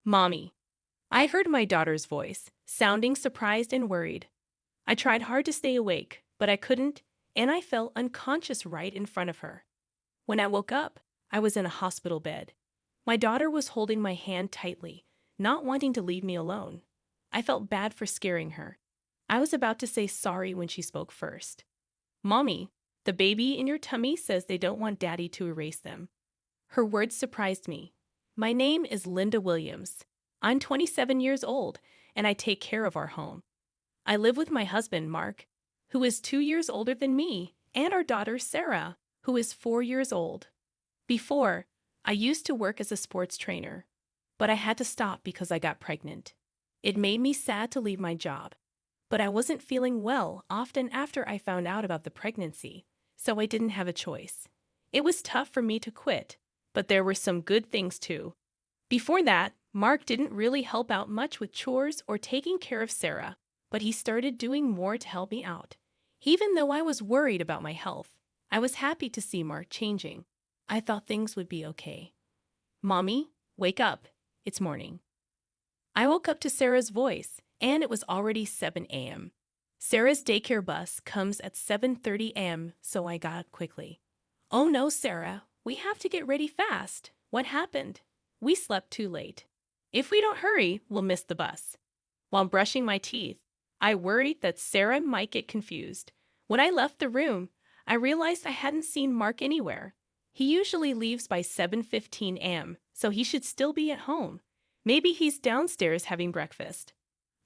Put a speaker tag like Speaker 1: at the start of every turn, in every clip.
Speaker 1: Mommy. I heard my daughter's voice, sounding surprised and worried. I tried hard to stay awake, but I couldn't, and I fell unconscious right in front of her. When I woke up, I was in a hospital bed. My daughter was holding my hand tightly, not wanting to leave me alone. I felt bad for scaring her. I was about to say sorry when she spoke first. Mommy, the baby in your tummy says they don't want Daddy to erase them. Her words surprised me. My name is Linda Williams. I'm 27 years old, and I take care of our home. I live with my husband, Mark, who is 2 years older than me, and our daughter, Sarah, who is 4 years old. Before, I used to work as a sports trainer, but I had to stop because I got pregnant. It made me sad to leave my job, but I wasn't feeling well often after I found out about the pregnancy, so I didn't have a choice. It was tough for me to quit, but there were some good things too. Before that, Mark didn't really help out much with chores or taking care of Sarah, but he started doing more to help me out. Even though I was worried about my health, I was happy to see Mark changing. I thought things would be okay. Mommy, wake up. It's morning. I woke up to Sarah's voice, and it was already 7 a.m. Sarah's daycare bus comes at 7:30 a.m., so I got up quickly. Oh no, Sarah, we have to get ready fast. What happened? We slept too late. If we don't hurry, we'll miss the bus. While brushing my teeth, I worried that Sarah might get confused. When I left the room, I realized I hadn't seen Mark anywhere. He usually leaves by 7:15 a.m., so he should still be at home. Maybe he's downstairs having breakfast.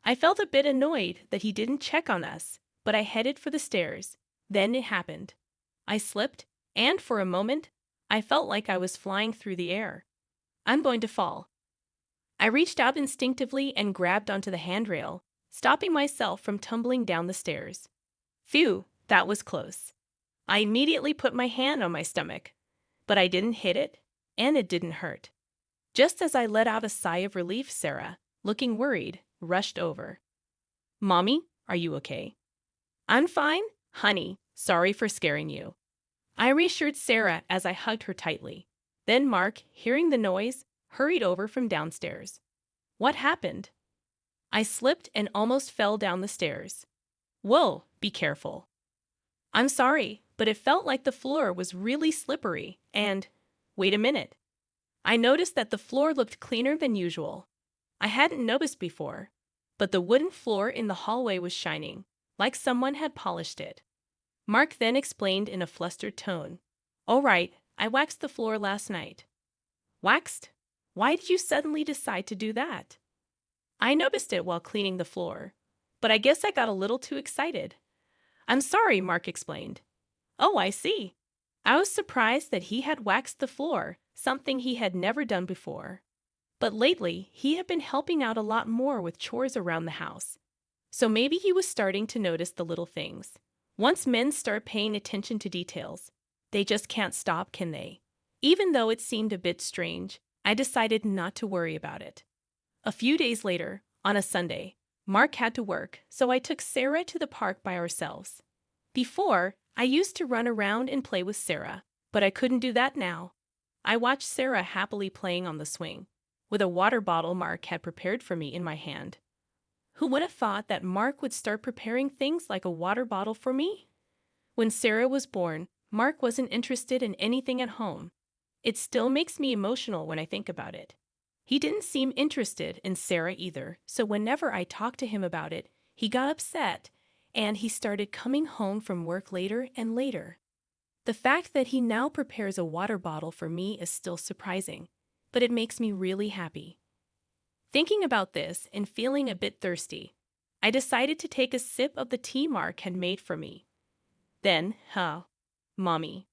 Speaker 1: I felt a bit annoyed that he didn't check on us, but I headed for the stairs. Then it happened. I slipped, and for a moment, I felt like I was flying through the air. I'm going to fall. I reached out instinctively and grabbed onto the handrail, stopping myself from tumbling down the stairs. Phew, that was close. I immediately put my hand on my stomach, but I didn't hit it, and it didn't hurt. Just as I let out a sigh of relief, Sarah, looking worried, rushed over. Mommy, are you okay? I'm fine, honey. Sorry for scaring you. I reassured Sarah as I hugged her tightly. Then Mark, hearing the noise, hurried over from downstairs. What happened? I slipped and almost fell down the stairs. Whoa, be careful. I'm sorry, but it felt like the floor was really slippery and… Wait a minute. I noticed that the floor looked cleaner than usual. I hadn't noticed before, but the wooden floor in the hallway was shining, like someone had polished it. Mark then explained in a flustered tone. All right, I waxed the floor last night. Waxed? Why did you suddenly decide to do that? I noticed it while cleaning the floor, but I guess I got a little too excited. I'm sorry, Mark explained. Oh, I see. I was surprised that he had waxed the floor, something he had never done before. But lately, he had been helping out a lot more with chores around the house. So maybe he was starting to notice the little things. Once men start paying attention to details, they just can't stop, can they? Even though it seemed a bit strange, I decided not to worry about it. A few days later, on a Sunday, Mark had to work, so I took Sarah to the park by ourselves. Before, I used to run around and play with Sarah, but I couldn't do that now. I watched Sarah happily playing on the swing, with a water bottle Mark had prepared for me in my hand. Who would have thought that Mark would start preparing things like a water bottle for me? When Sarah was born, Mark wasn't interested in anything at home. It still makes me emotional when I think about it. He didn't seem interested in Sarah either, so whenever I talked to him about it, he got upset, and he started coming home from work later and later. The fact that he now prepares a water bottle for me is still surprising, but it makes me really happy. Thinking about this and feeling a bit thirsty, I decided to take a sip of the tea Mark had made for me. Then, Mommy.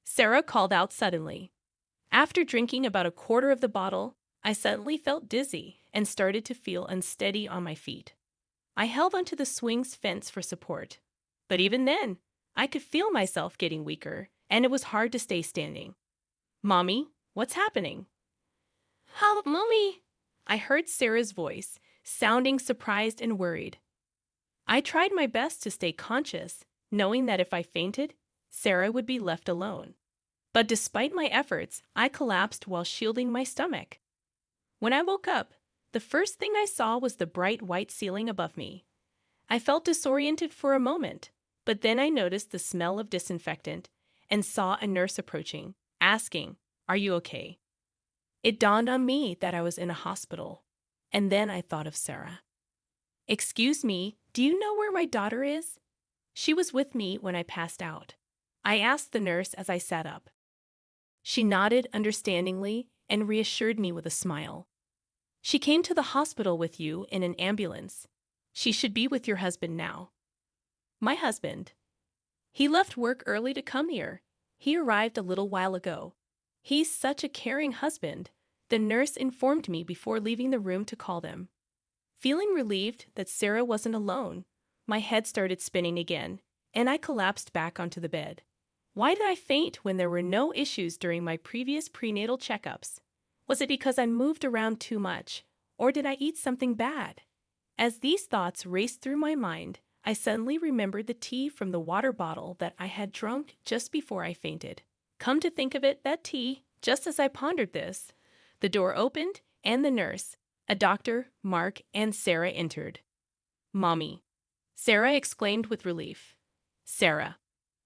Speaker 1: Sarah called out suddenly. After drinking about a quarter of the bottle, I suddenly felt dizzy and started to feel unsteady on my feet. I held onto the swing's fence for support, but even then, I could feel myself getting weaker, and it was hard to stay standing. Mommy, what's happening? Help, Mommy! I heard Sarah's voice, sounding surprised and worried. I tried my best to stay conscious, knowing that if I fainted, Sarah would be left alone. But despite my efforts, I collapsed while shielding my stomach. When I woke up, The first thing I saw was the bright white ceiling above me. I felt disoriented for a moment, but then I noticed the smell of disinfectant and saw a nurse approaching, asking, "Are you okay?" It dawned on me that I was in a hospital, and then I thought of Sarah. "Excuse me, do you know where my daughter is?" She was with me when I passed out. I asked the nurse as I sat up. She nodded understandingly and reassured me with a smile. "She came to the hospital with you in an ambulance. She should be with your husband now." My husband. He left work early to come here. He arrived a little while ago. He's such a caring husband, the nurse informed me before leaving the room to call them. Feeling relieved that Sarah wasn't alone, my head started spinning again, and I collapsed back onto the bed. Why did I faint when there were no issues during my previous prenatal checkups? Was it because I moved around too much, or did I eat something bad? As these thoughts raced through my mind, I suddenly remembered the tea from the water bottle that I had drunk just before I fainted. Come to think of it, that tea, just as I pondered this, the door opened and the nurse, a doctor, Mark, and Sarah entered. "Mommy," Sarah exclaimed with relief. "Sarah,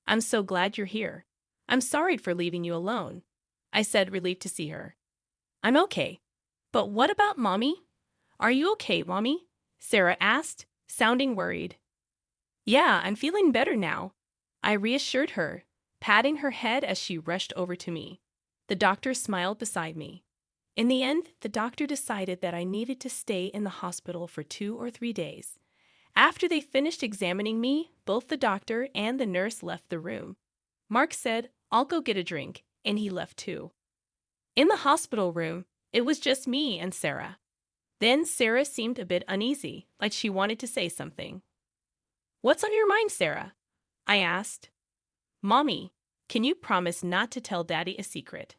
Speaker 1: I'm so glad you're here. I'm sorry for leaving you alone," I said, relieved to see her. "I'm okay. But what about Mommy? Are you okay, Mommy?" Sarah asked, sounding worried. "Yeah, I'm feeling better now," I reassured her, patting her head as she rushed over to me. The doctor smiled beside me. In the end, the doctor decided that I needed to stay in the hospital for 2 or 3 days. After they finished examining me, both the doctor and the nurse left the room. Mark said, "I'll go get a drink," and he left too. In the hospital room, it was just me and Sarah. Then Sarah seemed a bit uneasy, like she wanted to say something. "What's on your mind, Sarah?" I asked. "Mommy, can you promise not to tell Daddy a secret?"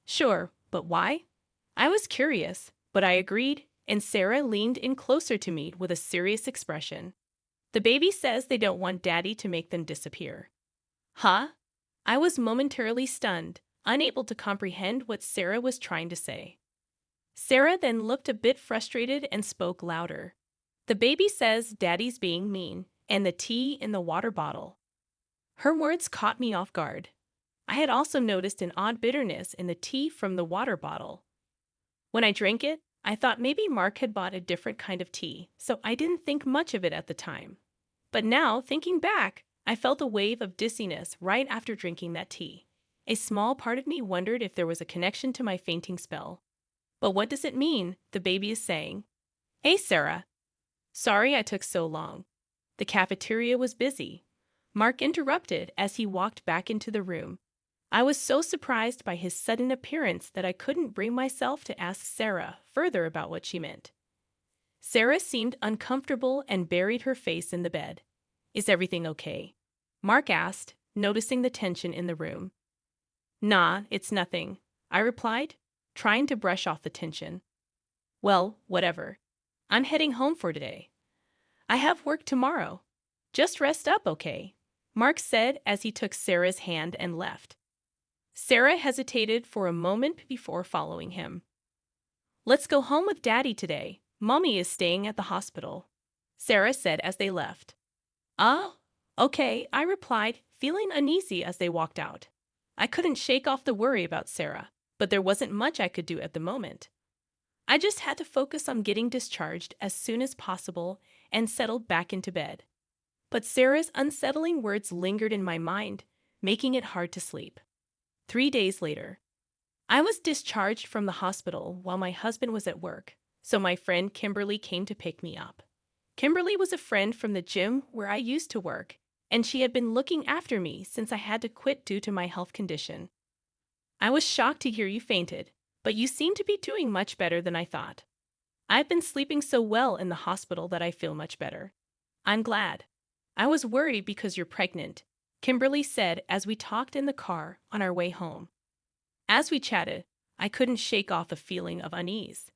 Speaker 1: Sure, but why?" I was curious, but I agreed, and Sarah leaned in closer to me with a serious expression. "The baby says they don't want Daddy to make them disappear." Huh? I was momentarily stunned, unable to comprehend what Sarah was trying to say. Sarah then looked a bit frustrated and spoke louder. "The baby says Daddy's being mean, and the tea in the water bottle." Her words caught me off guard. I had also noticed an odd bitterness in the tea from the water bottle. When I drank it, I thought maybe Mark had bought a different kind of tea, so I didn't think much of it at the time. But now, thinking back, I felt a wave of dizziness right after drinking that tea. A small part of me wondered if there was a connection to my fainting spell. "But what does it mean?" the baby is saying. "Hey, Sarah. Sorry I took so long. The cafeteria was busy." Mark interrupted as he walked back into the room. I was so surprised by his sudden appearance that I couldn't bring myself to ask Sarah further about what she meant. Sarah seemed uncomfortable and buried her face in the bed. "Is everything okay?" Mark asked, noticing the tension in the room. "Nah, it's nothing," I replied, trying to brush off the tension. "Well, whatever. I'm heading home for today. I have work tomorrow. Just rest up, okay?" Mark said as he took Sarah's hand and left. Sarah hesitated for a moment before following him. "Let's go home with Daddy today. Mommy is staying at the hospital," Sarah said as they left. "Ah, okay," I replied, feeling uneasy as they walked out. I couldn't shake off the worry about Sarah, but there wasn't much I could do at the moment. I just had to focus on getting discharged as soon as possible and settled back into bed. But Sarah's unsettling words lingered in my mind, making it hard to sleep. 3 days later, I was discharged from the hospital while my husband was at work, so my friend Kimberly came to pick me up. Kimberly was a friend from the gym where I used to work, and she had been looking after me since I had to quit due to my health condition. "I was shocked to hear you fainted, but you seem to be doing much better than I thought. I've been sleeping so well in the hospital that I feel much better. I'm glad. I was worried because you're pregnant," Kimberly said as we talked in the car on our way home. As we chatted, I couldn't shake off a feeling of unease.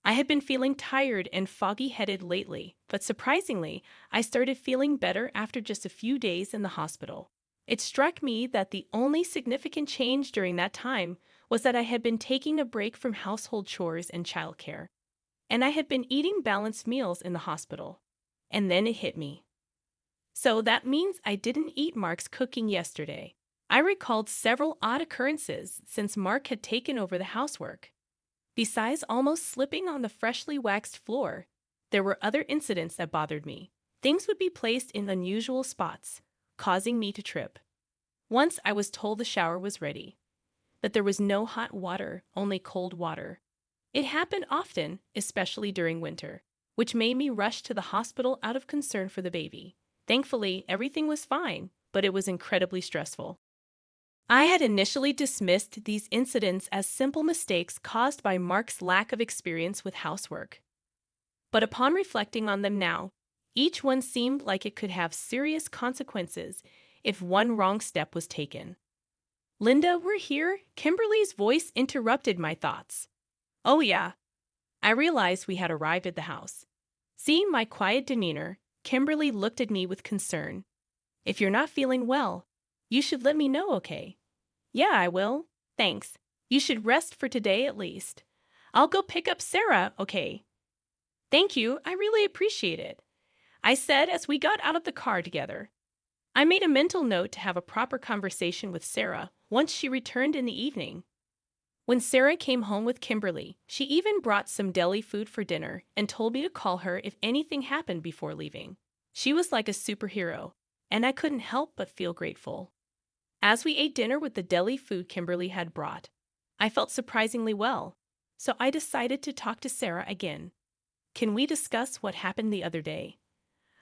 Speaker 1: I had been feeling tired and foggy-headed lately, but surprisingly, I started feeling better after just a few days in the hospital. It struck me that the only significant change during that time was that I had been taking a break from household chores and childcare, and I had been eating balanced meals in the hospital. And then it hit me. So that means I didn't eat Mark's cooking yesterday. I recalled several odd occurrences since Mark had taken over the housework. Besides almost slipping on the freshly waxed floor, there were other incidents that bothered me. Things would be placed in unusual spots, causing me to trip. Once I was told the shower was ready, but there was no hot water, only cold water. It happened often, especially during winter, which made me rush to the hospital out of concern for the baby. Thankfully, everything was fine, but it was incredibly stressful. I had initially dismissed these incidents as simple mistakes caused by Mark's lack of experience with housework. But upon reflecting on them now, each one seemed like it could have serious consequences if one wrong step was taken. "Linda, we're here." Kimberly's voice interrupted my thoughts. "Oh yeah." I realized we had arrived at the house. Seeing my quiet demeanor, Kimberly looked at me with concern. "If you're not feeling well, you should let me know, okay?" "Yeah, I will. Thanks. You should rest for today at least. I'll go pick up Sarah, okay?" "Thank you, I really appreciate it," I said as we got out of the car together. I made a mental note to have a proper conversation with Sarah once she returned in the evening. When Sarah came home with Kimberly, she even brought some deli food for dinner and told me to call her if anything happened before leaving. She was like a superhero, and I couldn't help but feel grateful. As we ate dinner with the deli food Kimberly had brought, I felt surprisingly well, so I decided to talk to Sarah again. "Can we discuss what happened the other day?"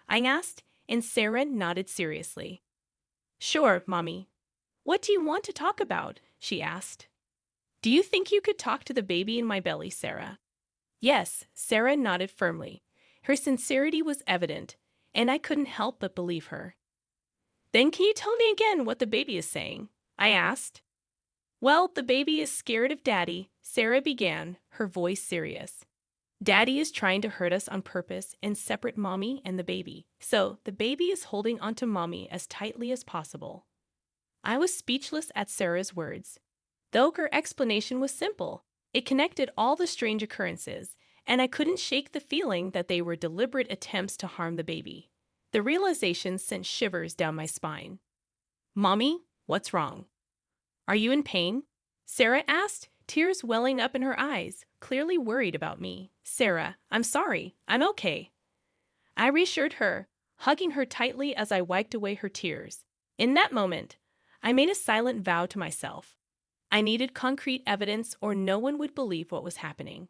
Speaker 1: I asked, and Sarah nodded seriously. "Sure, Mommy. What do you want to talk about?" she asked. "Do you think you could talk to the baby in my belly, Sarah?" Yes, Sarah nodded firmly. Her sincerity was evident, and I couldn't help but believe her. "Then can you tell me again what the baby is saying?" I asked. "Well, the baby is scared of Daddy," Sarah began, her voice serious. "Daddy is trying to hurt us on purpose and separate Mommy and the baby, so the baby is holding onto Mommy as tightly as possible." I was speechless at Sarah's words. Though her explanation was simple, it connected all the strange occurrences, and I couldn't shake the feeling that they were deliberate attempts to harm the baby. The realization sent shivers down my spine. "Mommy, what's wrong?" "Are you in pain?" Sarah asked, tears welling up in her eyes, clearly worried about me. "Sarah, I'm sorry. I'm okay." I reassured her, hugging her tightly as I wiped away her tears. In that moment, I made a silent vow to myself. I needed concrete evidence or no one would believe what was happening.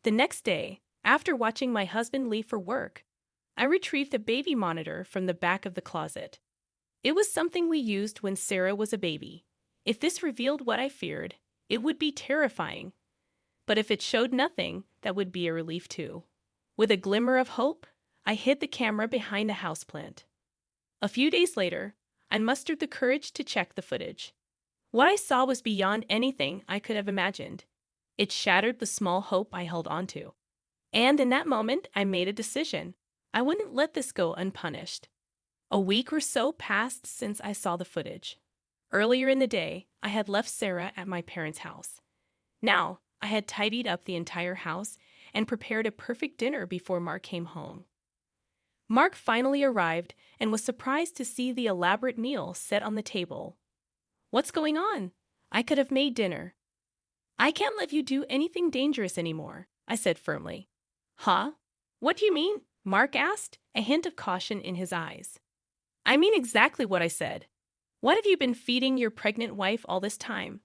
Speaker 1: The next day, after watching my husband leave for work, I retrieved a baby monitor from the back of the closet. It was something we used when Sarah was a baby. If this revealed what I feared, it would be terrifying. But if it showed nothing, that would be a relief too. With a glimmer of hope, I hid the camera behind a houseplant. A few days later, I mustered the courage to check the footage. What I saw was beyond anything I could have imagined. It shattered the small hope I held onto. And in that moment, I made a decision. I wouldn't let this go unpunished. A week or so passed since I saw the footage. Earlier in the day, I had left Sarah at my parents' house. Now, I had tidied up the entire house and prepared a perfect dinner before Mark came home. Mark finally arrived and was surprised to see the elaborate meal set on the table. "What's going on?" "I could have made dinner." "I can't let you do anything dangerous anymore," I said firmly. "Huh? What do you mean?" Mark asked, a hint of caution in his eyes. "I mean exactly what I said. What have you been feeding your pregnant wife all this time?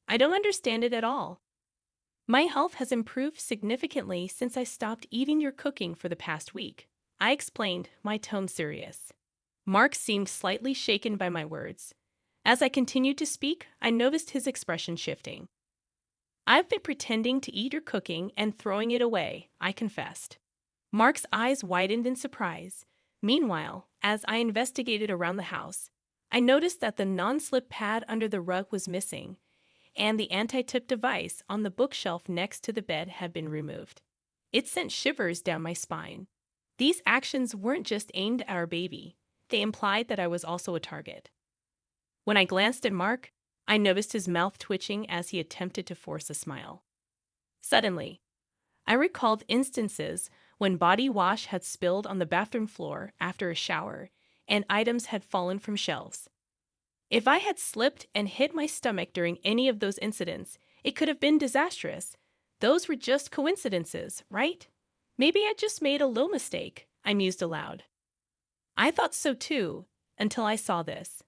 Speaker 1: I don't understand it at all." "My health has improved significantly since I stopped eating your cooking for the past week," I explained, my tone serious. Mark seemed slightly shaken by my words. As I continued to speak, I noticed his expression shifting. "I've been pretending to eat your cooking and throwing it away," I confessed. Mark's eyes widened in surprise. Meanwhile, as I investigated around the house, I noticed that the non-slip pad under the rug was missing, and the anti-tip device on the bookshelf next to the bed had been removed. It sent shivers down my spine. These actions weren't just aimed at our baby. They implied that I was also a target. When I glanced at Mark, I noticed his mouth twitching as he attempted to force a smile. Suddenly, I recalled instances when body wash had spilled on the bathroom floor after a shower and items had fallen from shelves. If I had slipped and hit my stomach during any of those incidents, it could have been disastrous. Those were just coincidences, right? Maybe I just made a little mistake, I mused aloud. I thought so too, until I saw this.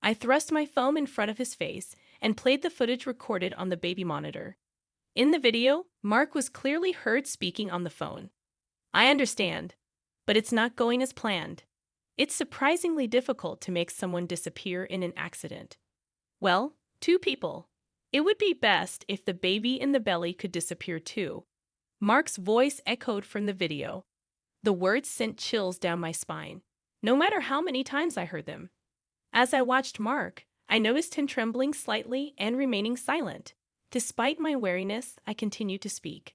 Speaker 1: I thrust my phone in front of his face and played the footage recorded on the baby monitor. In the video, Mark was clearly heard speaking on the phone. I understand, but it's not going as planned. It's surprisingly difficult to make someone disappear in an accident. Well, two people. It would be best if the baby in the belly could disappear too. Mark's voice echoed from the video. The words sent chills down my spine, no matter how many times I heard them. As I watched Mark, I noticed him trembling slightly and remaining silent. Despite my wariness, I continued to speak.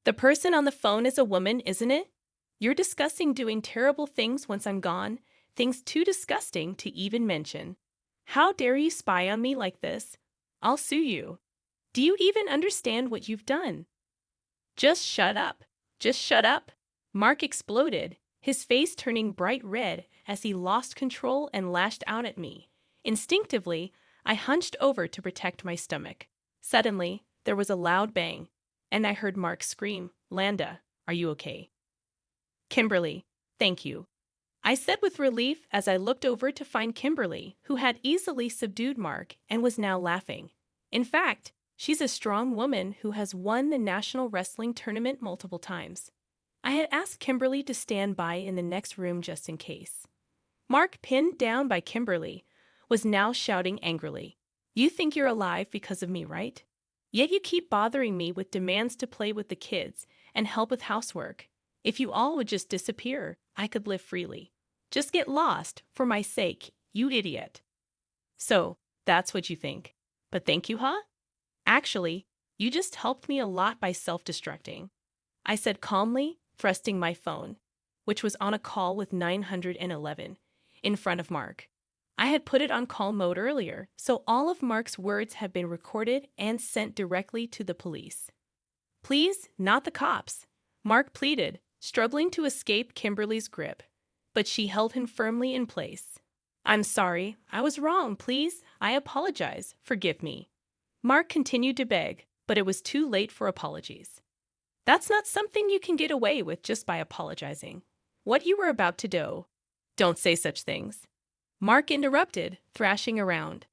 Speaker 1: The person on the phone is a woman, isn't it? You're discussing doing terrible things once I'm gone, things too disgusting to even mention. How dare you spy on me like this? I'll sue you. Do you even understand what you've done? Just shut up. Just shut up. Mark exploded, his face turning bright red as he lost control and lashed out at me. Instinctively, I hunched over to protect my stomach. Suddenly, there was a loud bang, and I heard Mark scream, "Landa, are you okay?" "Kimberly, thank you," I said with relief as I looked over to find Kimberly, who had easily subdued Mark and was now laughing. In fact, she's a strong woman who has won the national wrestling tournament multiple times. I had asked Kimberly to stand by in the next room just in case. Mark, pinned down by Kimberly, was now shouting angrily, "You think you're alive because of me, right? Yet you keep bothering me with demands to play with the kids and help with housework. If you all would just disappear, I could live freely. Just get lost, for my sake, you idiot." "So, that's what you think. But thank you, huh? Actually, you just helped me a lot by self-destructing," I said calmly, thrusting my phone, which was on a call with 911, in front of Mark. I had put it on call mode earlier, so all of Mark's words had been recorded and sent directly to the police. "Please, not the cops," Mark pleaded, struggling to escape Kimberly's grip, but she held him firmly in place. "I'm sorry, I was wrong, please. I apologize, forgive me." Mark continued to beg, but it was too late for apologies. "That's not something you can get away with just by apologizing. What you were about to do." "Don't say such things," Mark interrupted, thrashing around.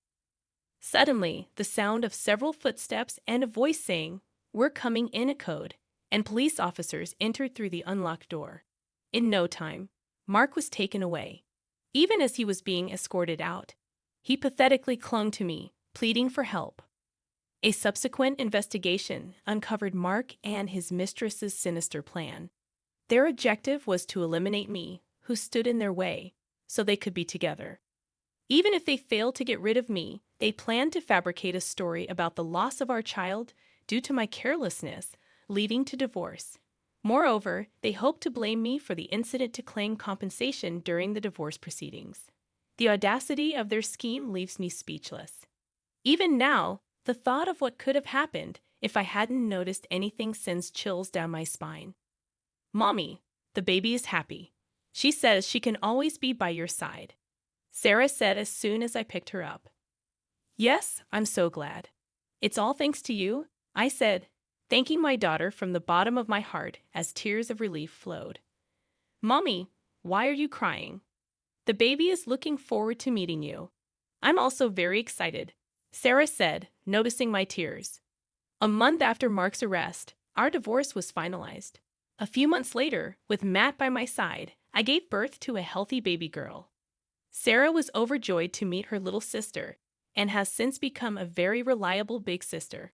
Speaker 1: Suddenly, the sound of several footsteps and a voice saying, "We're coming in" echoed, and police officers entered through the unlocked door. In no time, Mark was taken away. Even as he was being escorted out, he pathetically clung to me, pleading for help. A subsequent investigation uncovered Mark and his mistress's sinister plan. Their objective was to eliminate me, who stood in their way, so they could be together. Even if they failed to get rid of me, they planned to fabricate a story about the loss of our child due to my carelessness, leading to divorce. Moreover, they hoped to blame me for the incident to claim compensation during the divorce proceedings. The audacity of their scheme leaves me speechless. Even now, the thought of what could have happened if I hadn't noticed anything sends chills down my spine. "Mommy, the baby is happy. She says she can always be by your side," Sarah said as soon as I picked her up. "Yes, I'm so glad. It's all thanks to you," I said, thanking my daughter from the bottom of my heart as tears of relief flowed. "Mommy, why are you crying?" "The baby is looking forward to meeting you." "I'm also very excited," Sarah said, noticing my tears. A month after Mark's arrest, our divorce was finalized. A few months later, with Matt by my side, I gave birth to a healthy baby girl. Sarah was overjoyed to meet her little sister and has since become a very reliable big sister.